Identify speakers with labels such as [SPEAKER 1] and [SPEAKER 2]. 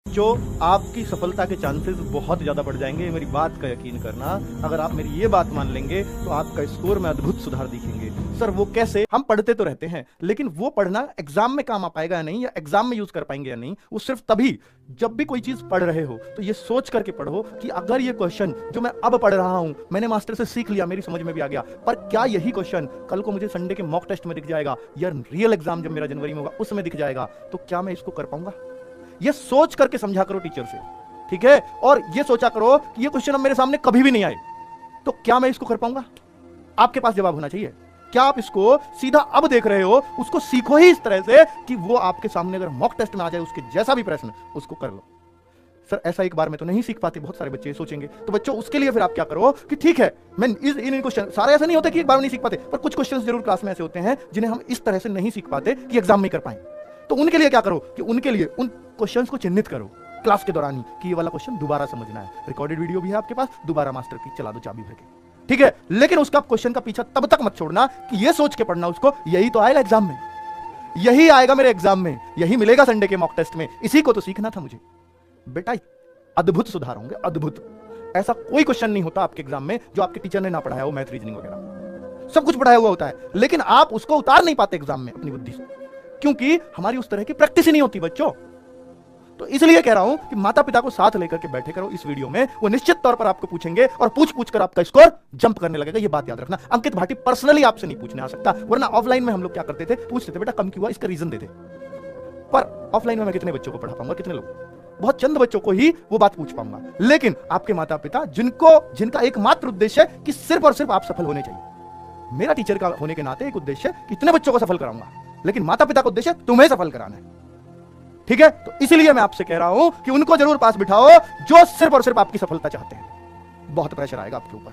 [SPEAKER 1] जो आपकी सफलता के चांसेस बहुत ज्यादा बढ़ जाएंगे, मेरी बात का यकीन करना। अगर आप मेरी ये बात मान लेंगे तो आपका स्कोर में अद्भुत सुधार दिखेंगे। सर वो कैसे? हम पढ़ते तो रहते हैं, लेकिन वो पढ़ना एग्जाम में काम आ पाएगा या नहीं, या एग्जाम में यूज कर पाएंगे या नहीं, वो सिर्फ तभी जब भी कोई चीज पढ़ रहे हो तो ये सोच करके पढ़ो कि अगर ये क्वेश्चन जो मैं अब पढ़ रहा हूं, मैंने मास्टर से सीख लिया, मेरी समझ में भी आ गया, पर क्या यही क्वेश्चन कल को मुझे संडे के मॉक टेस्ट में दिख जाएगा या रियल एग्जाम जब मेरा जनवरी में होगा उसमें दिख जाएगा, तो क्या मैं इसको कर पाऊंगा? ये सोच करके समझा करो टीचर से, ठीक है? और ये सोचा करो कि ये क्वेश्चन अब मेरे सामने कभी भी नहीं आए तो क्या मैं इसको कर पाऊंगा? आपके पास जवाब होना चाहिए। क्या आप इसको सीधा अब देख रहे हो? उसको सीखो ही इस तरह से कि वो आपके सामने अगर मॉक टेस्ट में आ जाए उसके जैसा भी प्रश्न, उसको कर लो। सर ऐसा एक बार में तो नहीं सीख पाते, बहुत सारे बच्चे सोचेंगे। तो बच्चों उसके लिए फिर आप क्या करो कि ठीक है, मैं इन क्वेश्चन सारे ऐसे नहीं होते कि एक बार में नहीं सीख पाते, पर कुछ क्वेश्चन जरूर क्लास में ऐसे होते हैं जिन्हें हम इस तरह से नहीं सीख पाते कि एग्जाम में कर पाए। तो उनके लिए क्या करो कि उनके लिए उन क्वेश्चंस को चिन्हित करो क्लास के दौरान ही कि ये वाला क्वेश्चन दोबारा समझना है। रिकॉर्डेड वीडियो भी है आपके पास, दोबारा मास्टर की चला दो चाबी भर के, ठीक है? लेकिन उसका क्वेश्चन का पीछा तब तक मत छोड़ना कि ये सोच के पढ़ना उसको यही तो आएगा एग्जाम में, यही आएगा मेरे एग्जाम में, यही मिलेगा संडे के मॉक टेस्ट में, इसी को तो सीखना था मुझे। बेटा अद्भुत सुधार होंगे, अद्भुत। ऐसा कोई क्वेश्चन नहीं होता आपके एग्जाम में जो आपके टीचर ने ना पढ़ाया हो, मैथ रीजनिंग वगैरह सब कुछ पढ़ाया हुआ होता है, लेकिन आप उसको उतार नहीं पाते एग्जाम में अपनी बुद्धि से, क्योंकि हमारी उस तरह की प्रैक्टिस ही नहीं होती बच्चों। तो इसलिए कह रहा हूं कि माता पिता को साथ लेकर के बैठे करो इस वीडियो में, वो निश्चित तौर पर आपको पूछेंगे और पूछ पूछ कर आपका स्कोर जंप करने लगेगा। ये बात याद रखना। अंकित भाटी पर्सनली आपसे नहीं पूछने आ सकता, वरना ऑफलाइन में हम लोग क्या करते थे, पूछते थे बेटा कम क्यों हुआ, इसका रीजन देते। पर ऑफलाइन में मैं कितने बच्चों को पढ़ा पाऊंगा, कितने लोग, बहुत चंद बच्चों को ही वो बात पूछ पाऊंगा। लेकिन आपके माता पिता जिनका एकमात्र उद्देश्य है कि सिर्फ और सिर्फ आप सफल होने चाहिए। मेरा टीचर का होने के नाते एक उद्देश्य है कितने बच्चों को सफल कराऊंगा, लेकिन माता पिता का उद्देश्य तुम्हें सफल कराना है, ठीक है? तो इसलिए मैं आपसे कह रहा हूं कि उनको जरूर पास बिठाओ जो सिर्फ और सिर्फ आपकी सफलता चाहते हैं। बहुत प्रेशर आएगा आपके ऊपर।